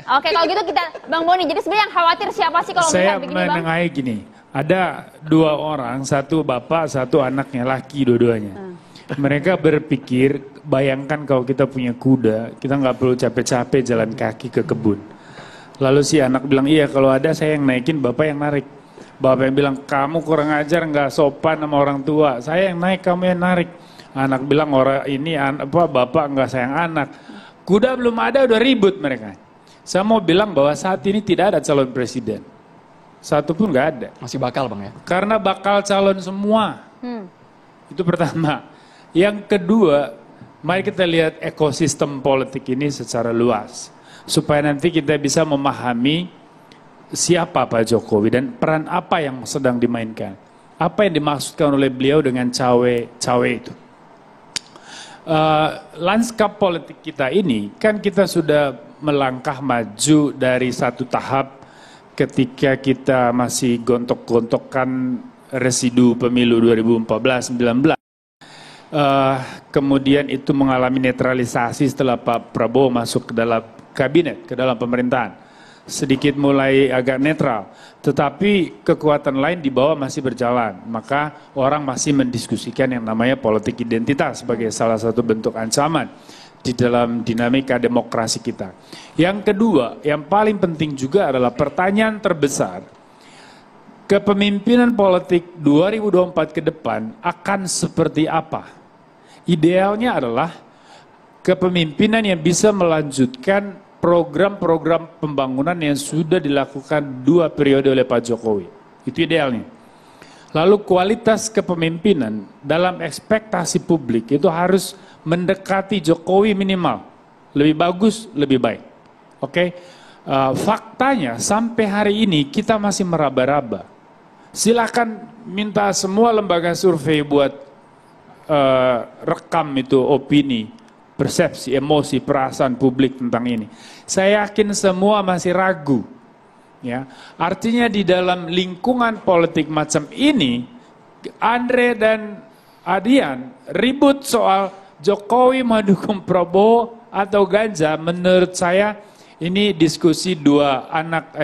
Oke, kalau gitu kita Bang Boni. Jadi sebenarnya yang khawatir siapa sih kalau Saya misalnya begini, Bang? menengahi gini, ada dua orang, satu bapak, satu anaknya, laki dua-duanya. Mereka berpikir, bayangkan kalau kita punya kuda, kita nggak perlu capek-capek jalan kaki ke kebun. Lalu si anak bilang, iya kalau ada saya yang naikin, bapak yang narik. Bapak yang bilang, kamu kurang ajar, nggak sopan sama orang tua. Saya yang naik, kamu yang narik. Anak bilang, orang ini bapak nggak sayang anak. Kuda belum ada, udah ribut mereka. Saya mau bilang bahwa saat ini tidak ada calon presiden. Satu pun nggak ada. Masih bakal Bang ya? Karena bakal calon semua. Itu pertama. Yang kedua, mari kita lihat ekosistem politik ini secara luas. Supaya nanti kita bisa memahami siapa Pak Jokowi dan peran apa yang sedang dimainkan. Apa yang dimaksudkan oleh beliau dengan cawe-cawe itu. Lanskap politik kita ini, kan kita sudah melangkah maju dari satu tahap ketika kita masih gontok-gontokan residu pemilu 2014-19. Kemudian itu mengalami netralisasi setelah Pak Prabowo masuk ke dalam kabinet, ke dalam pemerintahan. Sedikit mulai agak netral, tetapi kekuatan lain di bawah masih berjalan. Maka orang masih mendiskusikan yang namanya politik identitas sebagai salah satu bentuk ancaman di dalam dinamika demokrasi kita. Yang kedua, yang paling penting juga adalah pertanyaan terbesar. Kepemimpinan politik 2024 ke depan akan seperti apa? Idealnya adalah kepemimpinan yang bisa melanjutkan program-program pembangunan yang sudah dilakukan 2 periode oleh Pak Jokowi. Itu idealnya. Lalu kualitas kepemimpinan dalam ekspektasi publik itu harus mendekati Jokowi minimal. Lebih bagus, lebih baik. Oke? Faktanya sampai hari ini kita masih meraba-raba. Silakan minta semua lembaga survei buat rekam itu opini, persepsi, emosi, perasaan publik tentang ini. Saya yakin semua masih ragu. Ya, artinya di dalam lingkungan politik macam ini, Andre dan Adian ribut soal Jokowi mendukung Prabowo atau Ganjar. Menurut saya ini diskusi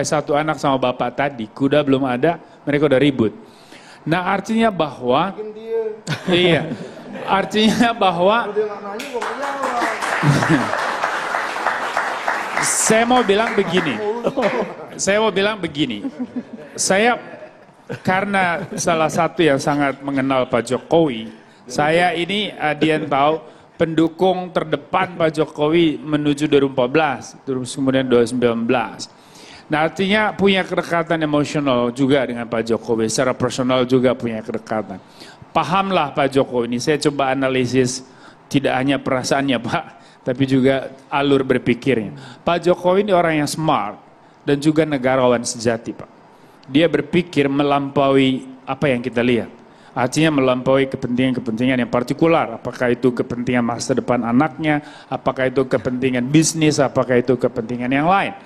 satu anak sama bapak tadi. Kuda belum ada, mereka udah ribut. Nah artinya bahwa, iya, artinya bahwa saya mau bilang begini. Saya karena salah satu yang sangat mengenal Pak Jokowi, saya ini Adian tahu pendukung terdepan Pak Jokowi menuju 2014, terus kemudian 2019. Nah artinya punya kedekatan emosional juga dengan Pak Jokowi, secara personal juga punya kedekatan. Pahamlah Pak Jokowi ini, saya coba analisis tidak hanya perasaannya Pak, tapi juga alur berpikirnya. Pak Jokowi ini orang yang smart dan juga negarawan sejati Pak. Dia berpikir melampaui apa yang kita lihat. Artinya melampaui kepentingan-kepentingan yang partikular. Apakah itu kepentingan masa depan anaknya, apakah itu kepentingan bisnis, apakah itu kepentingan yang lain.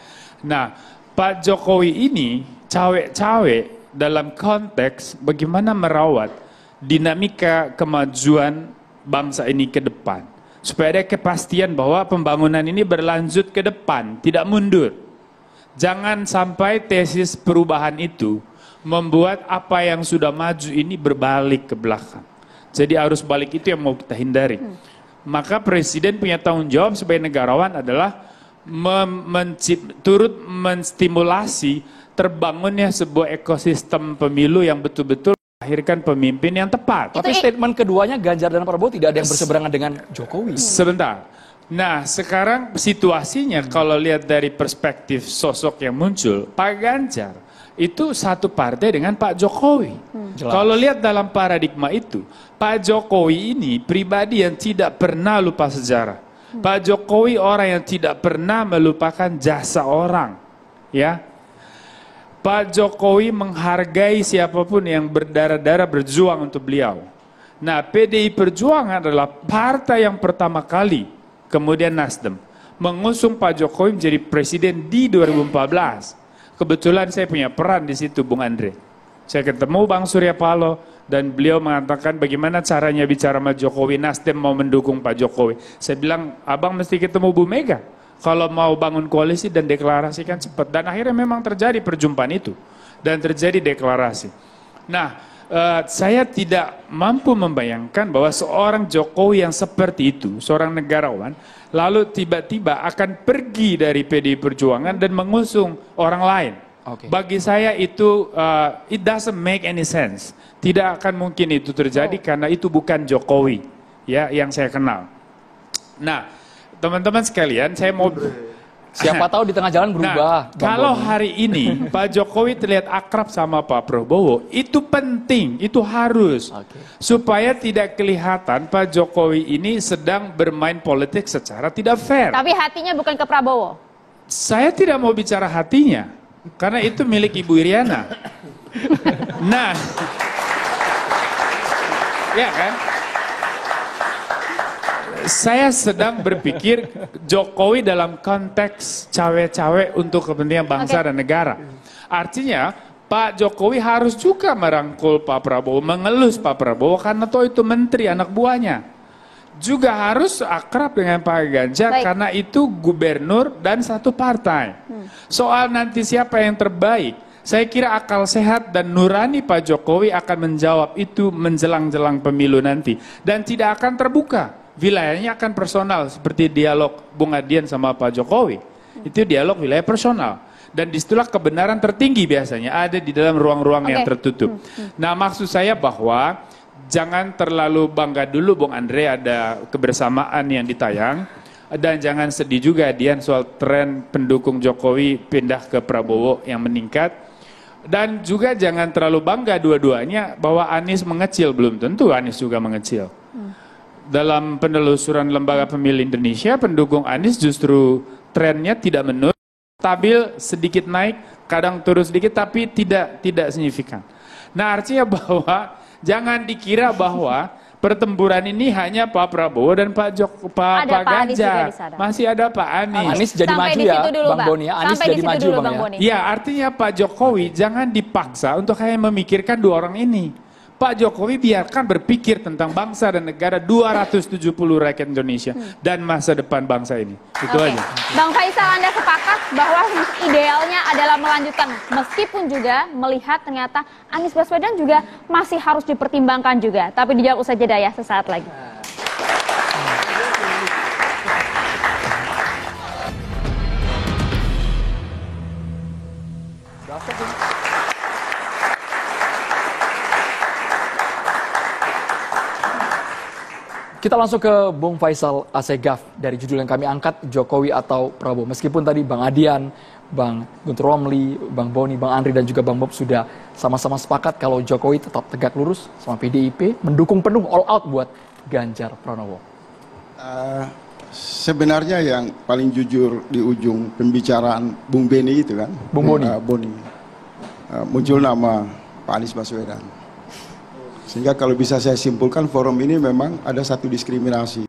Nah, Pak Jokowi ini cawe-cawe dalam konteks bagaimana merawat dinamika kemajuan bangsa ini ke depan. Supaya ada kepastian bahwa pembangunan ini berlanjut ke depan, tidak mundur. Jangan sampai tesis perubahan itu membuat apa yang sudah maju ini berbalik ke belakang. Jadi arus balik itu yang mau kita hindari. Maka presiden punya tanggung jawab sebagai negarawan adalah turut menstimulasi terbangunnya sebuah ekosistem pemilu yang betul-betul melahirkan pemimpin yang tepat. Tapi statement keduanya Ganjar dan Prabowo tidak ada yang berseberangan dengan Jokowi. Sebentar. Nah sekarang situasinya kalau lihat dari perspektif sosok yang muncul, Pak Ganjar itu satu partai dengan Pak Jokowi. Kalau lihat dalam paradigma itu, Pak Jokowi ini pribadi yang tidak pernah lupa sejarah. Pak Jokowi orang yang tidak pernah melupakan jasa orang, ya. Pak Jokowi menghargai siapapun yang berdarah-darah berjuang untuk beliau. Nah, PDI Perjuangan adalah partai yang pertama kali, kemudian Nasdem, mengusung Pak Jokowi menjadi presiden di 2014. Kebetulan saya punya peran di situ, Bung Andre. Saya ketemu Bang Surya Paloh dan beliau mengatakan bagaimana caranya bicara sama Jokowi, Nasdem mau mendukung Pak Jokowi. Saya bilang, abang mesti ketemu Bu Mega. kalau mau bangun koalisi dan deklarasikan cepat. Dan akhirnya memang terjadi perjumpaan itu dan terjadi deklarasi. Nah, saya tidak mampu membayangkan bahwa seorang Jokowi yang seperti itu, seorang negarawan, lalu tiba-tiba akan pergi dari PDI Perjuangan dan mengusung orang lain. Bagi saya itu it doesn't make any sense. Tidak akan mungkin itu terjadi karena itu bukan Jokowi ya yang saya kenal. Nah, teman-teman sekalian, saya mau siapa tahu di tengah jalan berubah. Nah, kalau hari ini Pak Jokowi terlihat akrab sama Pak Prabowo, itu penting, itu harus supaya tidak kelihatan Pak Jokowi ini sedang bermain politik secara tidak fair. Tapi hatinya bukan ke Prabowo. Saya tidak mau bicara hatinya, karena itu milik Ibu Iriana. Nah, ya kan? Saya sedang berpikir Jokowi dalam konteks cawe-cawe untuk kepentingan bangsa dan negara. Artinya Pak Jokowi harus juga merangkul Pak Prabowo, mengelus Pak Prabowo karena toh itu menteri anak buahnya. Juga harus akrab dengan Pak Ganjar karena itu gubernur dan satu partai. Soal nanti siapa yang terbaik, saya kira akal sehat dan nurani Pak Jokowi akan menjawab itu menjelang-jelang pemilu nanti. Dan tidak akan terbuka. Wilayahnya akan personal, seperti dialog Bung Adian sama Pak Jokowi. Itu dialog wilayah personal. Dan disitulah kebenaran tertinggi biasanya ada di dalam ruang-ruang yang tertutup. Nah, maksud saya bahwa jangan terlalu bangga dulu Bung Andre ada kebersamaan yang ditayang. Dan jangan sedih juga Dian soal tren pendukung Jokowi pindah ke Prabowo yang meningkat. Dan juga jangan terlalu bangga dua-duanya bahwa Anies mengecil, belum tentu Anies juga mengecil. Dalam penelusuran Lembaga Pemilih Indonesia, pendukung Anies justru trennya tidak menurun, stabil, sedikit naik, kadang turun sedikit, tapi tidak signifikan. Nah, artinya bahwa jangan dikira bahwa pertempuran ini hanya Pak Prabowo dan Pak Ganjar. Masih ada Pak Anies. Anies jadi Sampai maju ya, Bang Boni. Anies jadi maju, Bang ya. Ya, artinya Pak Jokowi jangan dipaksa untuk hanya memikirkan dua orang ini. Pak Jokowi biarkan berpikir tentang bangsa dan negara 270 rakyat Indonesia dan masa depan bangsa ini. Itu aja. Bang Faisal, Anda sepakat bahwa idealnya adalah melanjutkan meskipun juga melihat ternyata Anies Baswedan juga masih harus dipertimbangkan juga. Tapi dijawab usai jeda ya sesaat lagi. Kita langsung ke Bung Faisal Assegaf dari judul yang kami angkat, Jokowi atau Prabowo. Meskipun tadi Bang Adian, Bang Guntur Romli, Bang Boni, Bang Andri dan juga Bang Bob sudah sama-sama sepakat kalau Jokowi tetap tegak lurus sama PDIP, mendukung penuh all out buat Ganjar Pranowo. Sebenarnya yang paling jujur di ujung pembicaraan Bung Beni itu kan, Bung Boni, muncul nama Pak Anies Baswedan. Sehingga kalau bisa saya simpulkan forum ini memang ada satu diskriminasi.